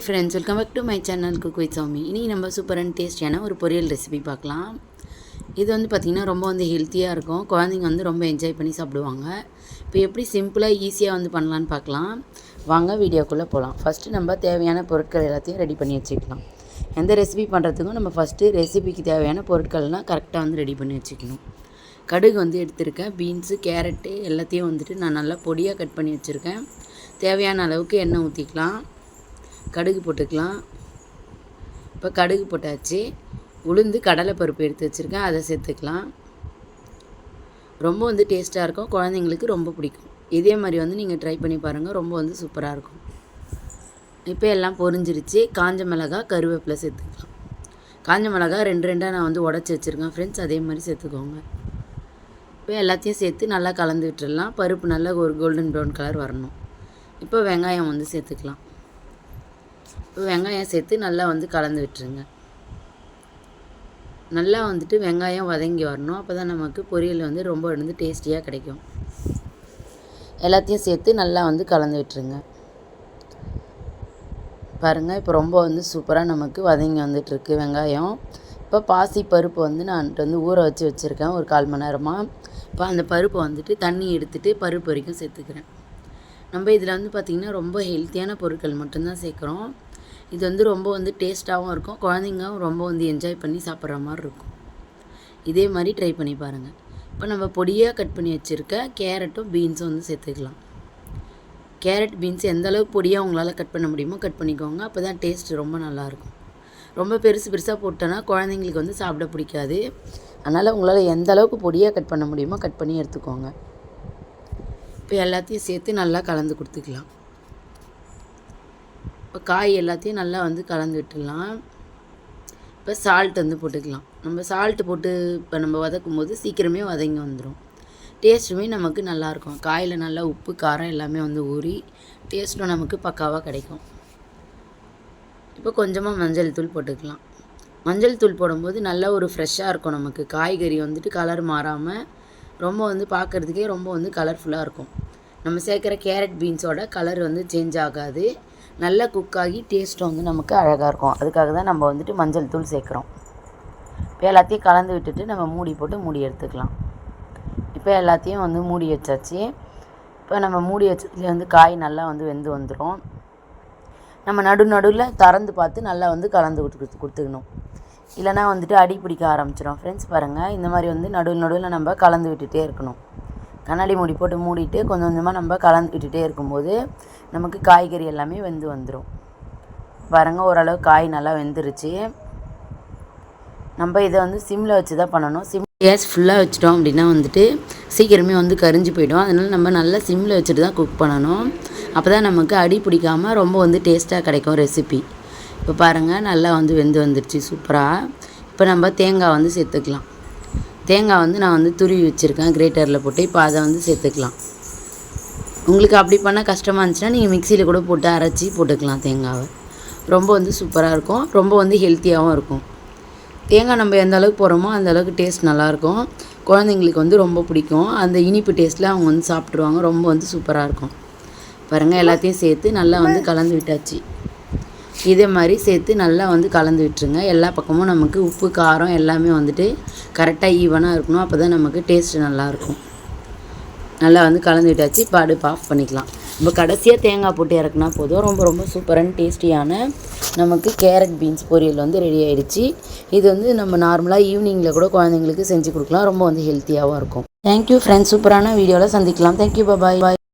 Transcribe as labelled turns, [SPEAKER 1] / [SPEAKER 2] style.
[SPEAKER 1] Friends, welcome back to my channel cook with Sowmi. இன்றைக்கி நம்ம super and டேஸ்டியான ஒரு பொரியல் ரெசிபி பார்க்கலாம். இது வந்து பார்த்திங்கன்னா ரொம்ப ஹெல்த்தியாக இருக்கும். குழந்தைங்க ரொம்ப என்ஜாய் பண்ணி சாப்பிடுவாங்க. இப்போ எப்படி சிம்பிளாக ஈஸியாக பண்ணலான்னு பார்க்கலாம். வாங்க வீடியோக்குள்ளே போகலாம். ஃபஸ்ட்டு நம்ம தேவையான பொருட்கள் எல்லாத்தையும் ரெடி பண்ணி வச்சுக்கலாம். எந்த ரெசிபி பண்ணுறதுக்கும் நம்ம ஃபஸ்ட்டு ரெசிபிக்கு தேவையான பொருட்கள்லாம் கரெக்டாக ரெடி பண்ணி வச்சுக்கணும். கடுகு எடுத்திருக்கேன். பீன்ஸு, கேரட்டு எல்லாத்தையும் நான் நல்லா பொடியாக கட் பண்ணி வச்சுருக்கேன். தேவையான அளவுக்கு எண்ணெய் ஊற்றிக்கலாம். கடுகு போட்டுக்கலாம். இப்போ கடுகு போட்டாச்சு. உளுந்து கடலைப்பருப்பு எடுத்து வச்சுருக்கேன், அதை சேர்த்துக்கலாம். ரொம்ப டேஸ்ட்டாக இருக்கும். குழந்தைங்களுக்கு ரொம்ப பிடிக்கும். இதே மாதிரி நீங்கள் ட்ரை பண்ணி பாருங்கள். ரொம்ப சூப்பராக இருக்கும். இப்போ எல்லாம் பொரிஞ்சிருச்சு. காஞ்ச மிளகாய், கருவேப்பிலை சேர்த்துக்கலாம். காஞ்ச மிளகாய் ரெண்டாக நான் உடச்சி வச்சுருக்கேன் ஃப்ரெண்ட்ஸ், அதே மாதிரி சேர்த்துக்கோங்க. இப்போ எல்லாத்தையும் சேர்த்து நல்லா கலந்து விட்டுடலாம். பருப்பு நல்லா ஒரு கோல்டன் ப்ரௌன் கலர் வரணும். இப்போ வெங்காயம் சேர்த்துக்கலாம். இப்போ வெங்காயம் சேர்த்து நல்லா கலந்து விட்டுருங்க. நல்லா வெங்காயம் வதங்கி வரணும். அப்போ தான் நமக்கு பொரியல் ரொம்ப டேஸ்டியாக கிடைக்கும். எல்லாத்தையும் சேர்த்து நல்லா கலந்து விட்டுருங்க. பாருங்கள், இப்போ ரொம்ப சூப்பராக நமக்கு வதங்கி வந்துட்டுருக்கு வெங்காயம். இப்போ பாசி பருப்பு நான் ஊற வச்சு வச்சுருக்கேன் ஒரு 1/4 மணி நேரமாக. இப்போ அந்த பருப்பை தண்ணி எடுத்துகிட்டு பருப்பு வரைக்கும் சேர்த்துக்கிறேன். நம்ம இதில் பார்த்திங்கன்னா ரொம்ப ஹெல்த்தியான பொருட்கள் மட்டும்தான் சேர்க்குறோம். இது ரொம்ப டேஸ்ட்டாகவும் இருக்கும். குழந்தைங்க ரொம்ப என்ஜாய் பண்ணி சாப்பிட்ற மாதிரி இருக்கும். இதே மாதிரி ட்ரை பண்ணி பாருங்கள். இப்போ நம்ம பொடியாக கட் பண்ணி வச்சுருக்க கேரட்டும் பீன்ஸும் சேர்த்துக்கலாம். கேரட் பீன்ஸ் எந்த அளவுக்கு பொடியாக உங்களால் கட் பண்ண முடியுமோ கட் பண்ணிக்கோங்க. அப்போ தான் டேஸ்ட் ரொம்ப நல்லாயிருக்கும். ரொம்ப பெருசாக போட்டோன்னா குழந்தைங்களுக்கு சாப்பிட பிடிக்காது. அதனால் உங்களால் எந்த அளவுக்கு பொடியாக கட் பண்ண முடியுமோ கட் பண்ணி எடுத்துக்கோங்க. இப்போ எல்லாத்தையும் சேர்த்து நல்லா கலந்து கொடுத்துக்கலாம். இப்போ காய் எல்லாத்தையும் நல்லா கலந்து விட்டுடலாம். இப்போ சால்ட் போட்டுக்கலாம். நம்ம சால்ட்டு போட்டு இப்போ நம்ம வதக்கும் போது சீக்கிரமே வதங்கி வந்துடும். டேஸ்ட்டுமே நமக்கு நல்லாயிருக்கும். காயில் நல்லா உப்பு காரம் எல்லாமே ஊறி டேஸ்ட்டும் நமக்கு பக்காவாக கிடைக்கும். இப்போ கொஞ்சமாக மஞ்சள் தூள் போட்டுக்கலாம். மஞ்சள் தூள் போடும்போது நல்லா ஒரு ஃப்ரெஷ்ஷாக இருக்கும். நமக்கு காய்கறி கலர் மாறாமல் ரொம்ப பார்க்குறதுக்கே ரொம்ப கலர்ஃபுல்லாக இருக்கும். நம்ம சேர்க்குற கேரட் பீன்ஸோட கலர் சேஞ்ச் ஆகாது. நல்லா குக்காகி டேஸ்ட்டும் நமக்கு அழகாக இருக்கும். அதுக்காக தான் நம்ம மஞ்சள் தூள் சேர்க்குறோம். இப்போ எல்லாத்தையும் கலந்து விட்டுட்டு நம்ம மூடி போட்டு மூடி எடுத்துக்கலாம். இப்போ எல்லாத்தையும் மூடி வச்சாச்சு. இப்போ நம்ம மூடி வச்சதுலேயே காய் நல்லா வெந்து வந்துடும். நம்ம நடுவில் திறந்து பார்த்து நல்லா கலந்து கொடுத்துக்கணும். இல்லைனா அடி பிடிக்க ஆரம்பிச்சிடும் ஃப்ரெண்ட்ஸ். பாருங்கள், இந்த மாதிரி நடுவில் நம்ம கலந்து விட்டுட்டே இருக்கணும். கண்ணாடி மூடி போட்டு மூடிட்டு கொஞ்சமாக நம்ம கலந்து விட்டுட்டே இருக்கும்போது நமக்கு காய்கறி எல்லாமே வெந்து வந்துடும். பாருங்கள், ஓரளவு காய் நல்லா வெந்துருச்சு. நம்ம இதை சிம்மில் வச்சு தான் பண்ணணும். கேஸ் ஃபுல்லாக வச்சிட்டோம் அப்படின்னா சீக்கிரமே கரிஞ்சு போயிடும். அதனால் நம்ம நல்லா சிம்மில் வச்சுட்டு தான் குக் பண்ணணும். அப்போ தான் நமக்கு அடி பிடிக்காமல் ரொம்ப டேஸ்ட்டாக கிடைக்கும் ரெசிபி. இப்போ பாருங்கள், நல்லா வெந்து வந்துருச்சு சூப்பராக. இப்போ நம்ம தேங்காய் சேர்த்துக்கலாம். தேங்காய் நான் துருவி வச்சுருக்கேன் கிரேட்டரில் போட்டு. இப்போ அதை சேர்த்துக்கலாம். உங்களுக்கு அப்படி பண்ணால் கஷ்டமாக இருந்துச்சுன்னா நீங்கள் மிக்சியில் கூட போட்டு அரைச்சி போட்டுக்கலாம் தேங்காவை. ரொம்ப சூப்பராக இருக்கும். ரொம்ப ஹெல்த்தியாகவும் இருக்கும். தேங்காய் நம்ம எந்த அளவுக்கு போடுறோமோ அந்த அளவுக்கு டேஸ்ட் நல்லாயிருக்கும். குழந்தைங்களுக்கு ரொம்ப பிடிக்கும். அந்த இனிப்பு டேஸ்ட்டில் அவங்க சாப்பிட்ருவாங்க. ரொம்ப சூப்பராக இருக்கும். பாருங்கள், எல்லாத்தையும் சேர்த்து நல்லா கலந்து விட்டாச்சு. இதே மாதிரி சேர்த்து நல்லா கலந்து விட்டுருங்க. எல்லா பக்கமும் நமக்கு உப்பு காரம் எல்லாமே கரெக்டாக ஈவனாக இருக்கணும். அப்போ தான் நமக்கு டேஸ்ட்டு நல்லாயிருக்கும். நல்லா கலந்து விட்டாச்சு. இப்போ அடுப்பு ஆஃப் பண்ணிக்கலாம். இப்போ கடைசியாக தேங்காய் போட்டு இறக்குனா போதும். ரொம்ப சூப்பரான டேஸ்டியான நமக்கு கேரட் பீன்ஸ் பொரியல் ரெடி ஆகிடுச்சு. இது நம்ம நார்மலாக ஈவினிங்கில் கூட குழந்தைங்களுக்கு செஞ்சு கொடுக்கலாம். ரொம்ப ஹெல்த்தியாகவும் இருக்கும். Thank you friends. சூப்பரான வீடியோவில் சந்திக்கலாம். தேங்க்யூ, பாய்.